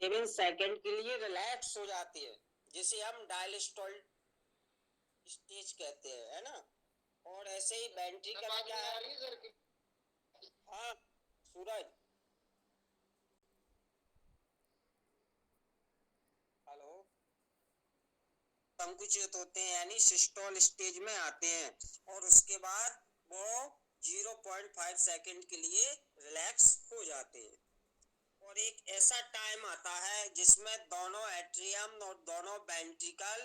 7 second के लिए relax हो जाती है, जिसे हम डायलिस्टोल स्टेज कहते हैं, है ना। और ऐसे ही वेंट्रिकल क्या है? हाँ सूरज, हेलो। संकुचित होते हैं यानी सिस्टोल स्टेज में आते हैं, और उसके बाद वो 0.5 सेकंड के लिए रिलैक्स हो जाते हैं। और एक ऐसा टाइम आता है जिसमें दोनों एट्रियम और दोनों वेंट्रिकल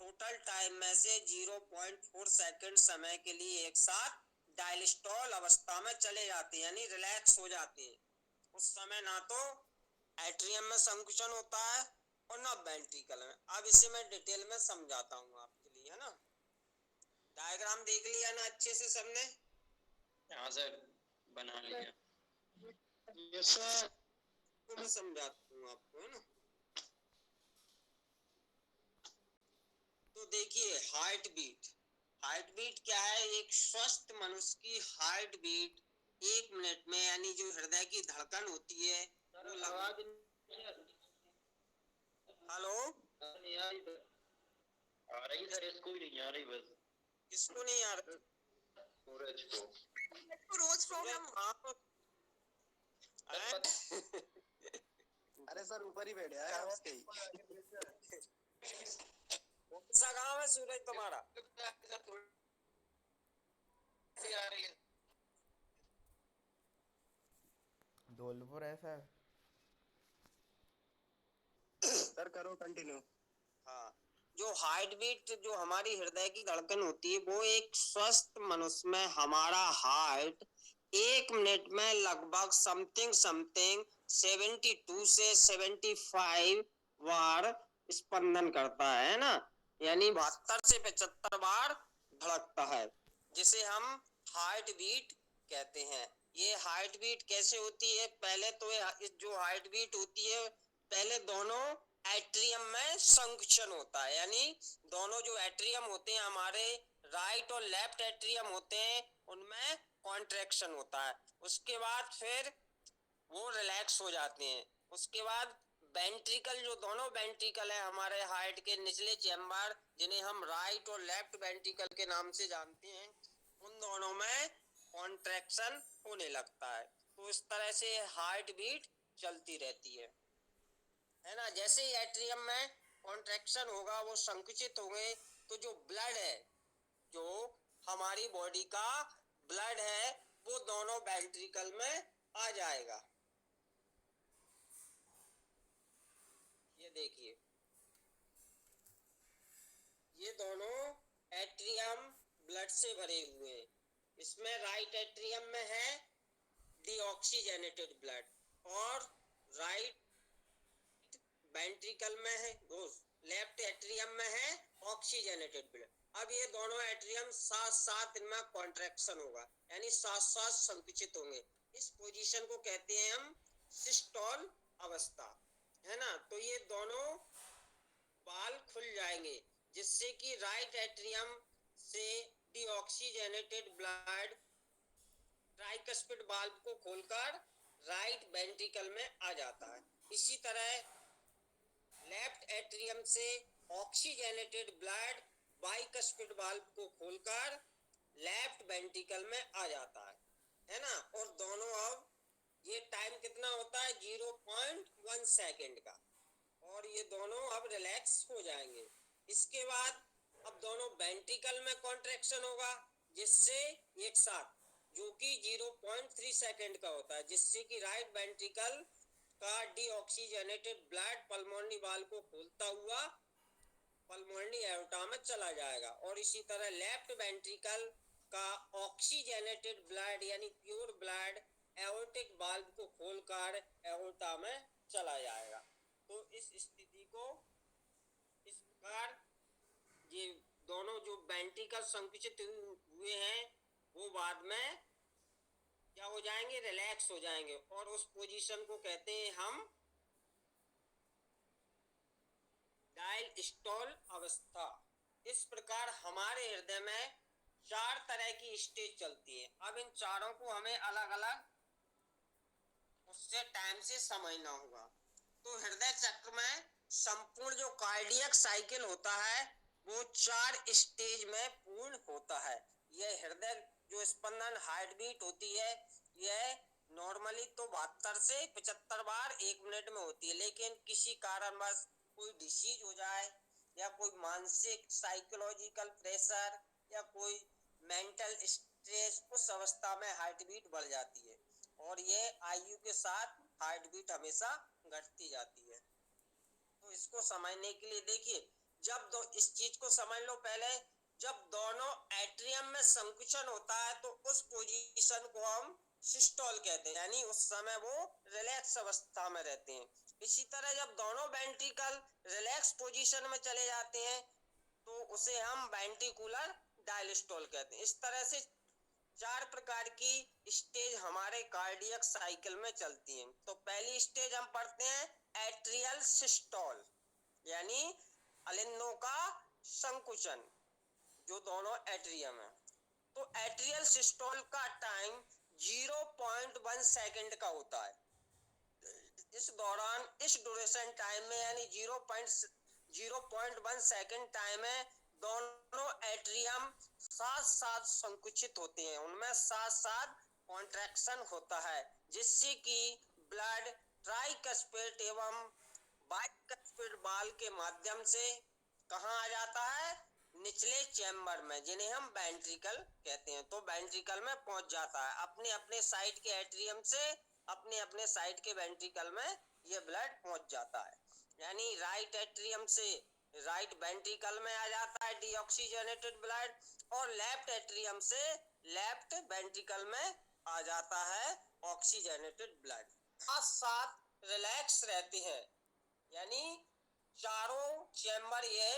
टोटल टाइम में से 0.4 सेकंड समय के लिए एक साथ डायलिस्टोल अवस्था में चले जाते हैं, यानी रिलैक्स हो जाते हैं। उस समय ना तो एट्रियम में संकुचन होता है और ना वेंट्रिकल में। अब इसे मैं डिटेल में समझाता हूँ आपके लिए, है ना। डायग्राम देख लिया ना अच्छे से सबने? हाँ सर, बना लिया। Yes sir. तो मैं समझाता हूँ आपको, है ना। तो देखिए, हार्ट बीट। हार्ट बीट क्या है? एक स्वस्थ मनुष्य की हार्ट बीट 1 मिनट में, यानी जो हृदय की धड़कन होती है वो लगभग। हेलो, आ रही सर, इसको ही नहीं आ रही बस। किसको नहीं आ रहा? सूरज को। रोज प्रॉब्लम। अरे सर ऊपर ही बैठ है उसके ही। कौन सा गाँव है सूरज तुम्हारा? धौलपुर है सर। सर करो कंटिन्यू। हाँ, जो हार्ट बीट, जो हमारी हृदय की धड़कन होती है, वो एक स्वस्थ मनुष्य में हमारा हार्ट 1 मिनट में लगभग समथिंग समथिंग 72 से 75 बार स्पंदन करता है ना, यानी 72 से 75 बार धड़कता है, जिसे हम हार्ट बीट कहते हैं। ये हार्ट बीट कैसे होती है? पहले तो जो हार्ट बीट होती है, पहले दोनों एट्रियम में संकुचन होता है, यानी दोनों जो एट्रियम होते हैं हमारे, राइट और लेफ्ट एट्रियम होते हैं, उनमें कॉन्ट्रैक्शन होता है। उसके बाद फिर वो रिलैक्स हो जाते हैं। उसके बाद वेंट्रिकल, जो दोनों वेंट्रिकल है हमारे हार्ट के निचले चैम्बर, जिन्हें हम राइट और लेफ्ट वेंट्रिकल के नाम से जानते हैं, उन दोनों में कॉन्ट्रैक्शन होने लगता है। तो इस तरह से हार्ट बीट चलती रहती है ना। जैसे ही एट्रियम में कॉन्ट्रैक्शन होगा, वो संकुचित होंगे, तो जो ब्लड है, जो हमारी बॉडी का ब्लड है, वो दोनों वेंट्रिकल में आ जाएगा। ये देखिए, ये दोनों एट्रियम ब्लड से भरे हुए हैं। इसमें राइट एट्रियम में है डीऑक्सीजनेटेड ब्लड, और राइट वेंट्रिकल में है, लेफ्ट एट्रियम में है ऑक्सीजनेटेड ब्लड। अब ये दोनों एट्रियम साथ साथ इनमें कॉन्ट्रैक्शन होगा, यानी साथ साथ संकुचित होंगे। इस पोजीशन को कहते हैं हम सिस्टोल अवस्था, है ना। तो ये दोनों बाल खुल जाएंगे, जिससे कि राइट एट्रियम से डीऑक्सीजनेटेड ब्लड ट्राइकस्पिड वाल्व को खोलकर राइट वेंट्रिकल में आ जाता है। इसी तरह लेफ्ट एट्रियम से ऑक्सीजनेटेड ब्लड बाइकस्पिड वाल्व को खोलकर लेफ्ट वेंट्रिकल में आ जाता है ना। और दोनों, अब ये टाइम कितना होता है? 0.1 सेकेंड का, और ये दोनों अब रिलैक्स हो जाएंगे। इसके बाद अब दोनों वेंट्रिकल में कॉन्ट्रैक्शन होगा, जिससे एक साथ, जो कि 0.3 सेकेंड का होता है, जिससे कि राइट वेंट्रिकल का डीऑक्सीजनेटेड ब्लड पल्मोनरी वाल्व को खोलता हुआ पल्मोनरी एओर्टा में चला जाएगा। और इसी तरह लेफ्ट वेंट्रिकल का ऑक्सीजनेटेड ब्लड यानी प्योर ब्लड एओर्टिक वाल्व को खोलकर एओर्टा में चला जाएगा। तो इस स्थिति को इस प्रकार, ये दोनों जो वेंट्रिकल संकुचित हुए हैं, वो बाद में क्या हो जाएंगे? रिलैक्स हो जाएंगे, और उस पोजीशन को कहते हैं हम डायस्टोल अवस्था। इस प्रकार हमारे हृदय में 4 तरह की स्टेज चलती है। अब इन चारों को हमें अलग अलग उससे टाइम से समझना होगा। तो हृदय संपूर्ण जो कार्डियक साइकिल होता है वो 4 स्टेज में पूर्ण होता है। यह हृदय जो स्पंदन हार्ट बीट होती है यह नॉर्मली तो 72 से 75 बार 1 मिनट में होती है, लेकिन किसी कारणवश कोई डिसीज हो जाए या कोई मानसिक साइकोलॉजिकल प्रेशर या कोई मेंटल स्ट्रेस, उस अवस्था में हार्ट बीट बढ़ जाती है और ये आयु के साथ हार्ट बीट हमेशा घटती जाती है। तो इसको समझने के लिए देखिए, जब इस चीज को समझ लो पहले, जब दोनों एट्रियम में संकुचन होता है तो उस पोजीशन को हम सिस्टोल कहते हैं, यानी उस समय वो रिलैक्स अवस्था में रहते हैं। इसी तरह जब दोनों वेंट्रिकल रिलैक्स पोजीशन में चले जाते हैं तो उसे हम वेंट्रिकुलर डायस्टोल कहते हैं। इस तरह से 4 प्रकार की स्टेज हमारे कार्डियक साइकिल में चलती हैं। तो पहली स्टेज हम पढ़ते हैं एट्रियल सिस्टोल, यानी अलिंदों का संकुचन जो दोनों एट्रियम है। तो एट्रियल सिस्टोल का टाइम 0.1 सेकंड का होता है। इस दौरान इस ड्यूरेशन टाइम में यानी 0.1 सेकंड टाइम में दोनों एट्रियम साथ साथ संकुचित होते हैं, उनमें साथ साथ कॉन्ट्रैक्शन होता है, जिससे कि ब्लड ट्राइकस्पिड एवं बाइकस्पिड बाल के माध्यम से कहाँ आ जाता है, निचले चैम्बर में, जिन्हें हम वेंट्रिकल कहते हैं। तो वेंट्रिकल में पहुंच जाता है, अपने अपने साइड के एट्रियम से अपने अपने साइड के वेंट्रिकल में ये ब्लड पहुंच जाता है। यानी राइट एट्रियम से राइट वेंट्रिकल में आ जाता है डीऑक्सीजनेटेड ब्लड, और लेफ्ट एट्रियम से लेफ्ट वेंट्रिकल में आ जाता है ऑक्सीजनेटेड ब्लड। साथ साथ रिलैक्स रहते हैं, यानी चारों चैम्बर ये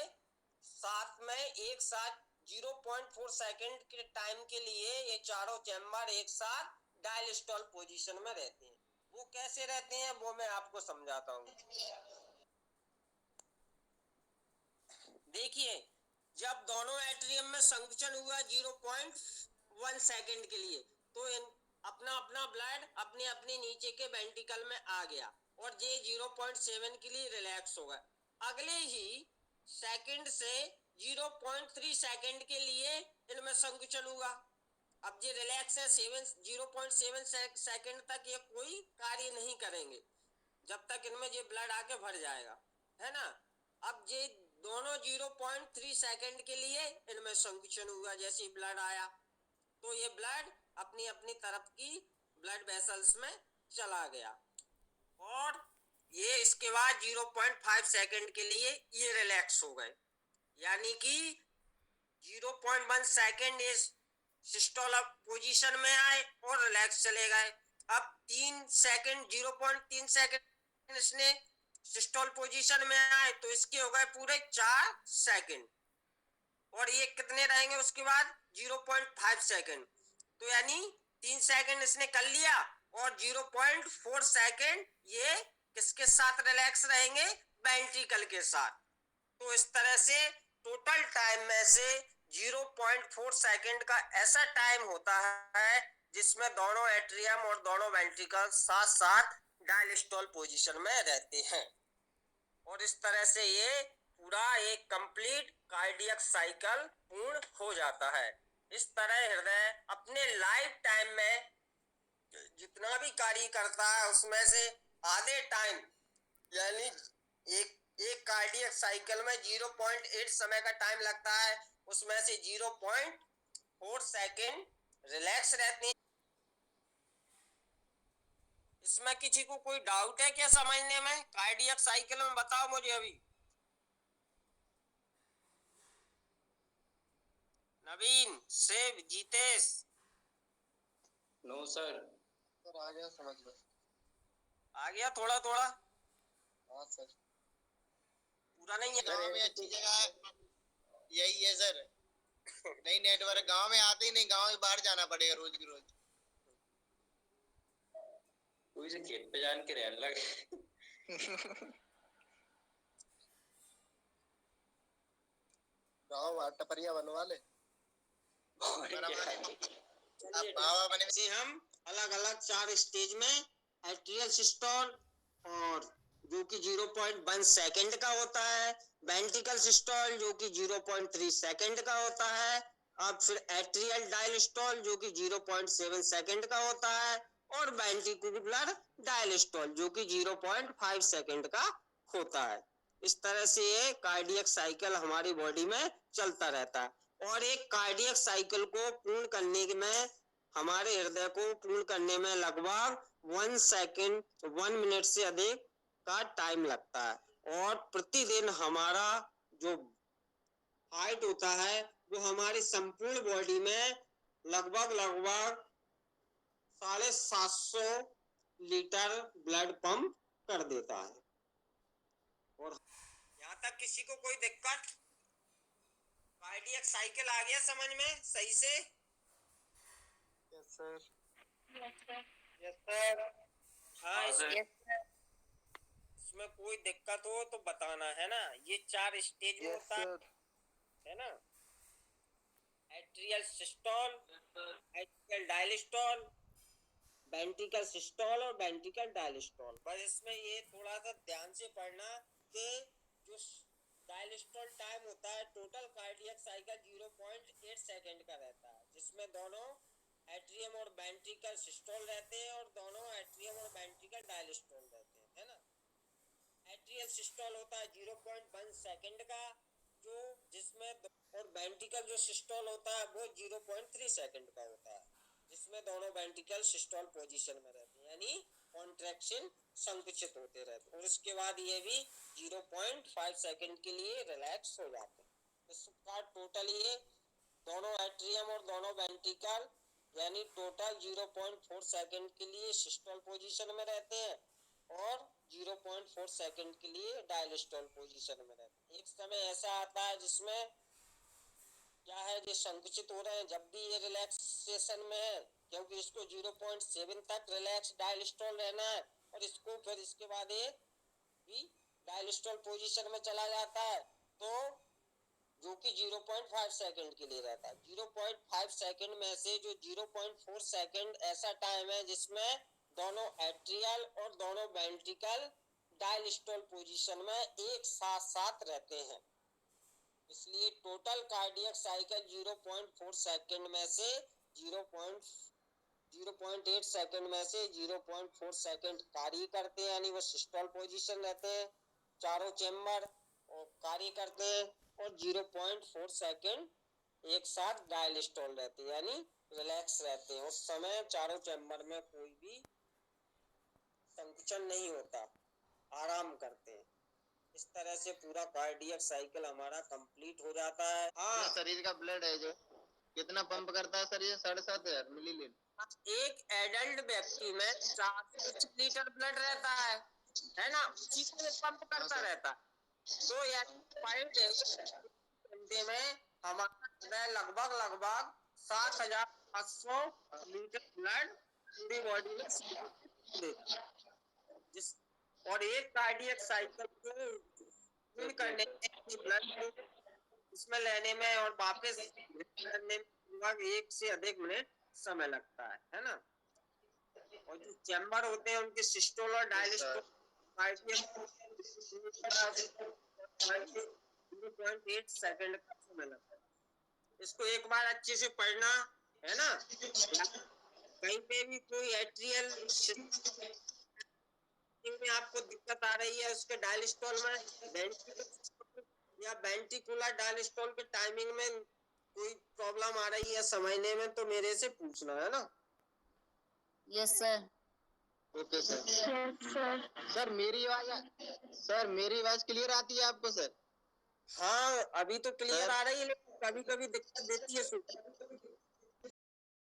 साथ में एक साथ 0.4 सेकंड के टाइम के लिए ये चारों चैम्बर एक साथ डायस्टोल पोजीशन में रहते हैं। वो कैसे रहते हैं वो मैं आपको समझाता हूँ। देखिए, जब दोनों एट्रियम में संकुचन हुआ 0.1 सेकंड के लिए तो अपना अपना ब्लड अपने अपने नीचे के वेंट्रिकल में आ गया और ये 0.7 के लिए रिलैक्स हो गया। अगले ही सेकंड से 0.3 सेकंड के लिए इनमें संकुचन हुआ। अब ये रिलैक्स है, 0.7 सेकंड तक ये कोई कार्य नहीं करेंगे जब तक इनमें ये ब्लड आके भर जाएगा, है ना। अब ये दोनों 0.3 सेकंड के लिए इनमें संकुचन हुआ, जैसे ब्लड आया तो ये ब्लड अपनी अपनी तरफ की ब्लड वेसल्स में चला गया और ये इसके बाद 0.5 सेकंड के लिए ये रिलैक्स हो गए, यानी कि 0.1 सेकंड ये सिस्टोल पोजीशन में आए और रिलैक्स चले गए। अब 3 सेकंड 0.3 सेकंड इसने सिस्टोल पोजीशन में आए तो इसके हो गए पूरे 4 सेकंड, और ये कितने रहेंगे उसके बाद 0.5 सेकंड, तो यानी 3 सेकंड इसने कर लिया और 0.4 सेकंड ये किसके साथ रिलैक्स रहेंगे, वेंट्रिकल के साथ। तो इस तरह से टोटल टाइम में से 0.4 सेकंड का ऐसा टाइम होता है जिसमें दोनों एट्रियम और दोनों वेंट्रिकल साथ साथ डायस्टोल पोजीशन में रहते हैं, और इस तरह से ये पूरा एक कंप्लीट कार्डियक साइकिल पूर्ण हो जाता है। इस तरह हृदय अपने लाइफ टाइम में जितना भी कार्य करता है उसमें से आधे टाइम, यानी एक कार्डियक साइकिल में 0.8 समय का टाइम लगता है, उसमें से 0.4 सेकंड रिलैक्स रहते हैं। इसमें किसी को कोई डाउट है क्या समझने में कार्डियक साइकिल में? बताओ मुझे अभी। Naveen, Shiv, Jeetesh. No sir. Sir आ गया समझ में। आ गया थोड़ा थोड़ा? हाँ सर। पूरा नहीं है? गाँव में अच्छी जगह यही है सर। नहीं नेटवर्क गांव में आते ही नहीं, गांव में बाहर जाना पड़ेगा रोज की रोज। कोई से खेत पे जान के रहने लगे। गाँव टपरिया बनवा ले। अब बाबा बने से हम अलग अलग 4 स्टेज में एट्रियल सिस्टोल और जो कि 0.1 सेकंड का होता है, वेंट्रिकल सिस्टोल जो कि 0.3 सेकंड का होता है, अब फिर एट्रियल डायलिस्टोल जो कि 0.7 सेकंड का होता है, और वेंट्रिकुलर डायलिस्टोल जो कि 0.5 सेकंड का होता है। इस तरह से ये कार्डियक साइकिल हमारी बॉडी में चलता रहता है। और एक कार्डियक साइकिल को पूर्ण करने में, हमारे हृदय को पूर्ण करने में लगभग 1 मिनट से अधिक का टाइम लगता है। और प्रतिदिन हमारा जो हार्ट होता है वो हमारी संपूर्ण बॉडी में लगभग 750 लीटर ब्लड पंप कर देता है। और यहाँ तक किसी को कोई दिक्कत? कार्डियक साइकिल आ गया समझ में सही से? Yes sir. Yes sir. हाँ, सर। इसमें कोई दिक्कत हो तो बताना, है ना। ये 4 स्टेज में होता है ना। Atrial systole, atrial diastole, ventricle systole और वेंट्रिकल डायलिस्टोल। बस इसमें ये थोड़ा सा ध्यान से पढ़ना कि जो डायलिस्टोल टाइम होता है, टोटल कार्डियक साइकिल 0.8 सेकंड का रहता है, जिसमें दोनों एट्रियम और वेंट्रिकल सिस्टोल रहते हैं और दोनों एट्रियम और वेंट्रिकल डायलिस्टोल रहते हैं, है ना। एट्रियल सिस्टोल होता है 0.1 सेकंड का, जो जिसमें, और वेंट्रिकल जो सिस्टोल होता है वो 0.3 सेकंड का होता है, जिसमें दोनों वेंट्रिकल सिस्टोल पोजीशन में रहते हैं, यानी कॉन्ट्रैक्शन, संकुचित होते रहते हैं। और उसके बाद ये भी 0.5 सेकंड के लिए रिलैक्स हो जाते हैं। इसका टोटल ये दोनों एट्रियम और दोनों वेंट्रिकल यानी टोटल 0.4 सेकंड के लिए सिस्टोल पोजीशन में रहते हैं और 0.4 सेकंड के लिए डायलिस्टोल पोजीशन में रहते हैं। एक समय ऐसा आता है जिसमें क्या है, ये संकुचित हो रहे हैं जब भी ये रिलैक्सेशन में है, क्योंकि इसको 0.7 तक रिलैक्स डायलिस्टोल रहना है, और इसको फिर इसके बाद ये भी डायलिस्टोल पोजीशन में चला जाता है, तो जो कि 0.5 सेकंड के लिए रहता है। 0.5 सेकंड में से जो 0.4 सेकंड ऐसा टाइम है जिसमें दोनों एट्रियल और दोनों वेंट्रिकल डायलिस्टोल पोजीशन में एक साथ साथ रहते हैं। इसलिए टोटल कार्डियक साइकिल 0.4 सेकंड में से 0.8 सेकंड में से 0.4 सेकंड कार्य करते हैं, यानी वो सिस्टोल पोजीशन रहते हैं, चारों चेम्बर और कार्य करते हैं, और 0.4 सेकंड एक साथ डायलिस्टोल रहते हैं, यानी रिलैक्स रहते हैं। उस समय चारों चेम्बर में कोई भी संकुचन नहीं होता, आराम करते हैं। इस तरह से पूरा कार्डियक साइकिल हमारा कंप्लीट हो जाता है। हाँ, शरीर का ब्लड है जो कितना पंप करता है सर? ये 7,500 मिलीलीटर। एक एडल्ट व्यक्ति में 400 लीटर ब्लड रहता है ना, उसी को पंप करता रहता है। तो यानी पर डे घंटे में हमारा हृदय लगभग 7,500 लीटर ब्लड पूरी बॉडी में देता है। जिस और एक कार्डियक साइकिल को पूर्ण करने में ब्लड को इसमें लेने में और वापस करने में लगभग 1 से अधिक मिनट समय लगता है ना। और जो चैम्बर होते हैं उनके सिस्टोल और डायलिस्टोल 0.8 सेकंड का समय लगता है। इसको एक बार अच्छे से पढ़ना, है ना। कहीं पे भी कोई एट्रियल में आपको दिक्कत आ रही है उसके डायलिस्टोल में, या वेंट्रिकुलर डायलिस्टोल के टाइमिंग में कोई प्रॉब्लम आ रही है समझने में, तो मेरे से पूछना, है ना। Yes sir. Okay sir. Sir मेरी आवाज क्लियर आती है आपको सर? हाँ, अभी तो क्लियर आ रही है, लेकिन कभी कभी दिक्कत देती है सुन।